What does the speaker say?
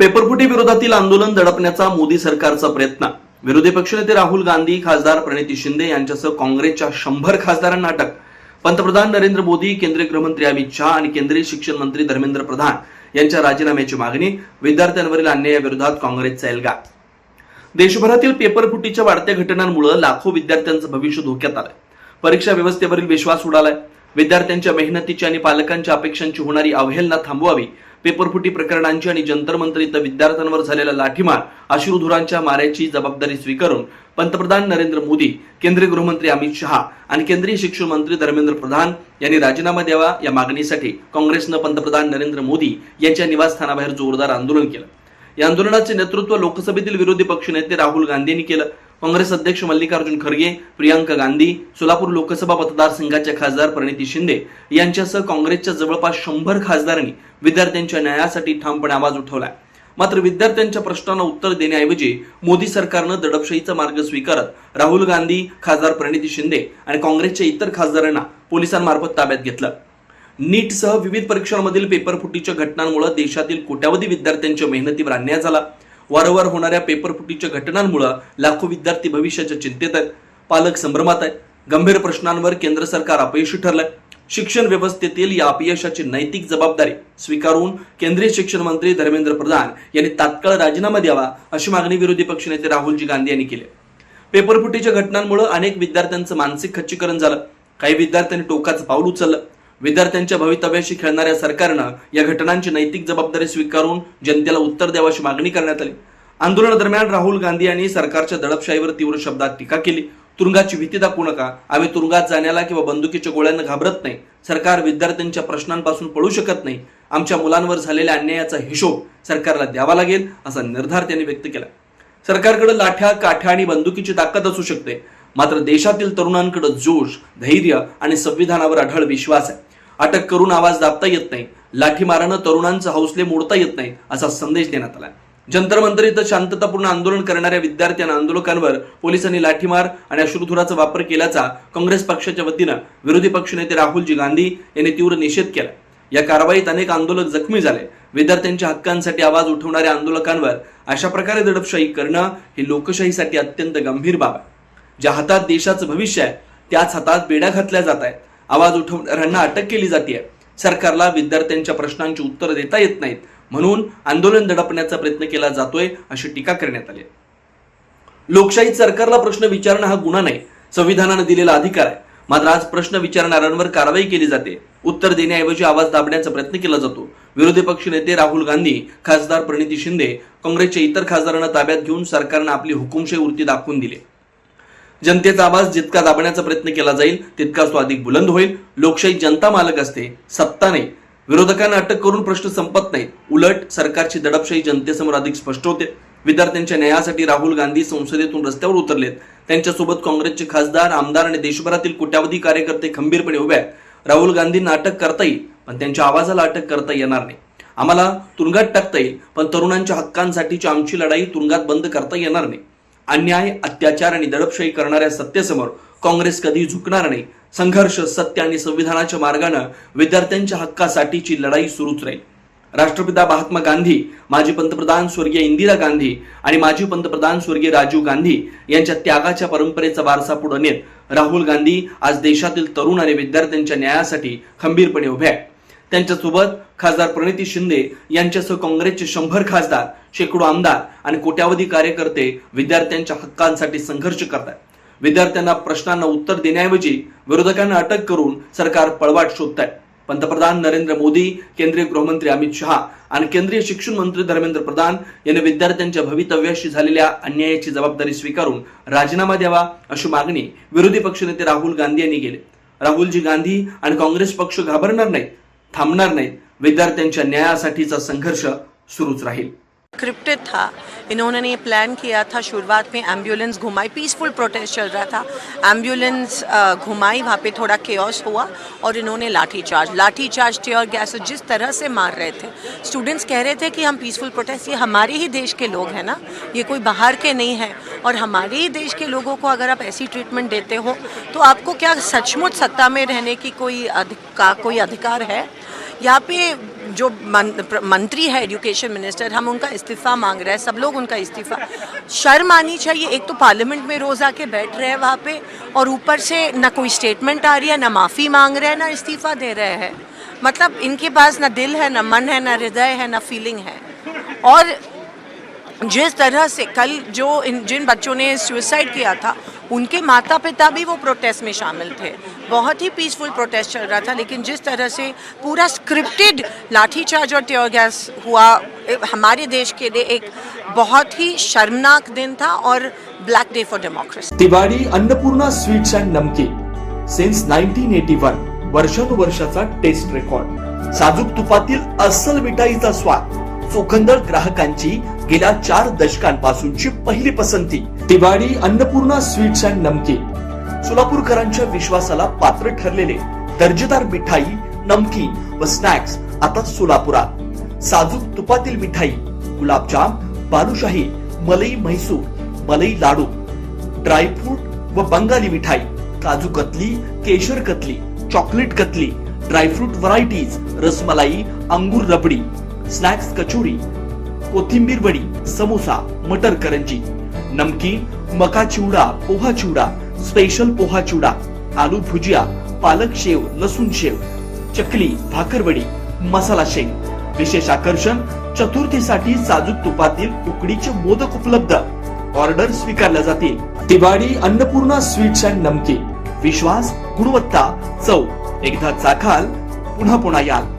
पेपरफुटी विरोधातील आंदोलन दडपण्याचा मोदी सरकारचा प्रयत्न. विरोधी पक्षनेते राहुल गांधी, खासदार प्रणिती शिंदे यांच्यासह काँग्रेसच्या 100 खासदारांना अटक. पंतप्रधान नरेंद्र मोदी, केंद्रीय गृहमंत्री अमित शहा आणि केंद्रीय शिक्षण मंत्री धर्मेंद्र प्रधान यांच्या राजीनाम्याची मागणी. विद्यार्थ्यांवरील अन्यायाविरोधात काँग्रेसचा एल्गार. देशभरातील पेपरफुटीच्या वाढत्या घटनांमुळे लाखो विद्यार्थ्यांचं भविष्य धोक्यात आलंय. परीक्षा व्यवस्थेवरील विश्वास उडालाय. विद्यार्थ्यांच्या मेहनतीची आणि पालकांच्या अपेक्षांची होणारी अवहेलना थांबवावी. पेपरफुटी प्रकरणांची आणि जंतर मंतर इथं विद्यार्थ्यांवर झालेला लाठीमार, अश्रुधुरांच्या माऱ्याची जबाबदारी स्वीकारून पंतप्रधान नरेंद्र मोदी, केंद्रीय गृहमंत्री अमित शहा आणि केंद्रीय शिक्षण मंत्री धर्मेंद्र प्रधान यांनी राजीनामा द्यावा. या मागणीसाठी काँग्रेसनं पंतप्रधान नरेंद्र मोदी यांच्या निवासस्थानाबाहेर जोरदार आंदोलन केलं. या आंदोलनाचे नेतृत्व लोकसभेतील विरोधी पक्षनेते राहुल गांधी यांनी केलं. काँग्रेस अध्यक्ष मल्लिकार्जुन खरगे, प्रियांका गांधी, सोलापूर लोकसभा मतदारसंघाच्या खासदार प्रणिती शिंदे यांच्यासह काँग्रेसच्या जवळपास 100 खासदारांनी विद्यार्थ्यांच्या न्यायासाठी ठामपणे आवाज उठवलाय. मात्र विद्यार्थ्यांच्या प्रश्नांना उत्तर देण्याऐवजी मोदी सरकारनं दडपशाहीचा मार्ग स्वीकारत राहुल गांधी, खासदार प्रणिती शिंदे आणि काँग्रेसच्या इतर खासदारांना पोलिसांमार्फत ताब्यात घेतलं. नीटसह विविध परीक्षांमधील पेपरफुटीच्या घटनांमुळे देशातील कोट्यावधी विद्यार्थ्यांच्या मेहनतीवर अन्याय झाला. वारंवार होणाऱ्या पेपरफुटीच्या घटनांमुळे लाखो विद्यार्थी भविष्याच्या चिंतेत आहेत. पालक संभ्रमात आहेत. गंभीर प्रश्नांवर केंद्र सरकार अपयशी ठरलंय. शिक्षण व्यवस्थेतील या अपयशाची नैतिक जबाबदारी स्वीकारून केंद्रीय शिक्षण मंत्री धर्मेंद्र प्रधान यांनी तात्काळ राजीनामा द्यावा, अशी मागणी विरोधी पक्षनेते राहुलजी गांधी यांनी केली. पेपरफुटीच्या घटनांमुळे अनेक विद्यार्थ्यांचं मानसिक खच्चीकरण झालं. काही विद्यार्थ्यांनी टोकाचं पाऊल उचललं. विद्यार्थ्यांच्या भवितव्याशी खेळणाऱ्या सरकारनं या घटनांची नैतिक जबाबदारी स्वीकारून जनतेला उत्तर द्यावं, अशी मागणी करण्यात आली. आंदोलनादरम्यान राहुल गांधी यांनी सरकारच्या दडपशाहीवर तीव्र शब्दात टीका केली. तुरुंगाची भीती दाखवू नका. आम्ही तुरुंगात जाण्याला किंवा बंदुकीच्या गोळ्यांना घाबरत नाही. सरकार विद्यार्थ्यांच्या प्रश्नांपासून पळू शकत नाही. आमच्या मुलांवर झालेल्या अन्यायाचा हिशोब सरकारला द्यावा लागेल, असा निर्धार त्यांनी व्यक्त केला. सरकारकडे लाठ्या, काठ्या आणि बंदुकीची ताकद असू शकते, मात्र देशातील तरुणांकडे जोश, धैर्य आणि संविधानावर अढळ विश्वास आहे. अटक करून आवाज दाबता येत नाही. लाठीमारानं तरुणांचे हौसले मोडता येत नाही, असा संदेश देण्यात आला. जंतर मंतर इथं शांततापूर्ण आंदोलन करणाऱ्या विद्यार्थ्यांना आंदोलकांवर पोलिसांनी लाठीमार आणि अश्रुधुराचा वापर केल्याचा काँग्रेस पक्षाच्या वतीनं विरोधी पक्षनेते राहुलजी गांधी यांनी तीव्र निषेध केला. या कारवाईत अनेक आंदोलक जखमी झाले. विद्यार्थ्यांच्या हक्कांसाठी आवाज उठवणाऱ्या आंदोलकांवर अशा प्रकारे दडपशाही करणं ही लोकशाहीसाठी अत्यंत गंभीर बाब आहे. ज्या हातात देशाचं भविष्य आहे, त्याच हातात बेड्या घातल्या जात आहेत. आवाज उठवणाऱ्यांना अटक केली जाते. सरकारला विद्यार्थ्यांच्या प्रश्नांची उत्तर देता येत नाहीत, म्हणून आंदोलन दडपण्याचा प्रयत्न केला जातोय, अशी टीका करण्यात आली. लोकशाहीत सरकारला प्रश्न विचारणं हा गुन्हा नाही, संविधानाने दिलेला अधिकार आहे. मात्र आज प्रश्न विचारणाऱ्यांवर कारवाई केली जाते. उत्तर देण्याऐवजी आवाज दाबण्याचा प्रयत्न केला जातो. विरोधी पक्षनेते राहुल गांधी, खासदार प्रणिती शिंदे, काँग्रेसच्या इतर खासदारांना ताब्यात घेऊन सरकारनं आपली हुकुमशाही वृत्ती दाखवून दिली. जनतेचा आवाज जितका दाबण्याचा प्रयत्न केला जाईल, तितकाच तो अधिक बुलंद होईल. लोकशाही जनता मालक असते, सत्ता नाही. विरोधकांना अटक करून प्रश्न संपत नाही. उलट सरकारची दडपशाही जनतेसमोर अधिक स्पष्ट होते. विद्यार्थ्यांच्या न्यायासाठी राहुल गांधी संसदेतून रस्त्यावर उतरलेत. त्यांच्यासोबत काँग्रेसचे खासदार, आमदार आणि देशभरातील कोट्यावधी कार्यकर्ते खंबीरपणे उभे आहेत. राहुल गांधींना अटक करता येईल, पण त्यांच्या आवाजाला अटक करता येणार नाही. आम्हाला तुरुंगात टाकता येईल, पण तरुणांच्या हक्कांसाठीची आमची लढाई तुरुंगात बंद करता येणार नाही. अन्याय, अत्याचार आणि दडपशाही करणाऱ्या सत्तेसमोर काँग्रेस कधी झुकणार नाही. संघर्ष, सत्य आणि संविधानाच्या मार्गानं विद्यार्थ्यांच्या हक्कासाठीची लढाई सुरूच राहील. राष्ट्रपिता महात्मा गांधी, माजी पंतप्रधान स्वर्गीय इंदिरा गांधी आणि माजी पंतप्रधान स्वर्गीय राजीव गांधी यांच्या त्यागाच्या परंपरेचा वारसा पुढे नेत राहुल गांधी आज देशातील तरुण आणि विद्यार्थ्यांच्या न्यायासाठी खंबीरपणे उभे आहेत. त्यांच्यासोबत खासदार प्रणिती शिंदे यांच्यासह काँग्रेसचे 100 खासदार, शेकडो आमदार आणि कोट्यावधी कार्यकर्ते विद्यार्थ्यांच्या हक्कांसाठी संघर्ष करतात. विद्यार्थ्यांना प्रश्नांना उत्तर देण्याऐवजी विरोधकांना अटक करून सरकार पळवाट शोधत आहे. पंतप्रधान नरेंद्र मोदी, केंद्रीय गृहमंत्री अमित शहा आणि केंद्रीय शिक्षण मंत्री धर्मेंद्र प्रधान यांनी विद्यार्थ्यांच्या भवितव्याशी झालेल्या अन्यायाची जबाबदारी स्वीकारून राजीनामा द्यावा, अशी मागणी विरोधी पक्षनेते राहुल गांधी यांनी केली. राहुलजी गांधी आणि काँग्रेस पक्ष घाबरणार नाहीत, थांबणार नाहीत. विद्यार्थ्यांच्या न्यायासाठीचा संघर्ष सुरूच राहील. स्क्रिप्टेड था. इन्होंने ये प्लान किया था. शुरुआत में एम्बुलेंस घुमाई, पीसफुल प्रोटेस्ट चल रहा था. एम्बुलेंस घुमाई, वहाँ पे थोड़ा केओस हुआ और इन्होंने लाठीचार्ज टियर गैस जिस तरह से मार रहे थे. स्टूडेंट्स कह रहे थे कि हम पीसफुल प्रोटेस्ट, ये हमारे ही देश के लोग हैं ना, ये कोई बाहर के नहीं हैं. और हमारे ही देश के लोगों को अगर आप ऐसी ट्रीटमेंट देते हो तो आपको क्या सचमुच सत्ता में रहने की कोई अधिकार है? यहाँ पे जो मंत्री है एजुकेशन मिनिस्टर, हम उनका इस्तीफा मांग रहे हैं, सब लोग उनका इस्तीफा। शर्म आनी चाहिए। एक तो पार्लियामेंट में रोज आके बैठ रहे हैं वहाँ पे, और ऊपर से ना कोई स्टेटमेंट आ रही है, ना माफ़ी मांग रहे हैं, ना इस्तीफा दे रहे हैं। मतलब इनके पास ना दिल है, ना मन है, ना हृदय है, ना फीलिंग है। और जिस तरह से कल जिन बच्चों ने सुसाइड किया था, उनके माता पिता भी वो प्रोटेस्ट में शामिल थे। बहुत ही पीसफुल प्रोटेस्ट चल रहा था, लेकिन जिस तरह से पूरा स्क्रिप्टेड लाठीचार्ज और टीयर गैस हुआ, हमारे देश के लिए एक बहुत ही शर्मनाक दिन था और black day for democracy. Tiwari Annapurna sweets and नमकीन सिन्स 1981 वर्षानुवर्षाचा टेस्ट रेकॉर्ड। साजूक तुपातील अस्सल मिठाईचा स्वाद, चोखंदळ ग्राहकांची गेल्या 4 दशकांपासूनची पहिली पसंती। तिवारी अन्नपूर्णा स्वीट्स अँड नमकीन, सोलापूरकरांच्या विश्वासाला पात्र ठरलेले दर्जेदार मिठाई, नमकीन व स्नॅक्स आता सोलापुरात। साजूक तुपातील मिठाई, गुलाबजाम, बालुशाही, मलई म्हैसूर, मलई लाडू, ड्रायफ्रूट व बंगाली मिठाई, काजू कतली, केशर katli, chocolate katli, dry fruit varieties, rasmalai, अंगूर रबडी, स्नॅक्स कचोरी, कोथिंबीर वडी, समोसा, मटर करंजी, नमकीन, मका चिवडा, पोहा चिवडा, स्पेशल पोहा चिवडा, आलू भुजिया, पालक शेव, लसूण शेव, चकली, भाकरवडी, मसाला शेंग। विशेष आकर्षण, चतुर्थीसाठी साजूक तुपातील उकडीचे मोदक उपलब्ध। ऑर्डर स्वीकारल्या जातील। तिवारी अन्नपूर्णा स्वीट्स अँड नमकीन, विश्वास, गुणवत्ता, चव। एकदा चाखाल पुन्हा पुन्हा याल।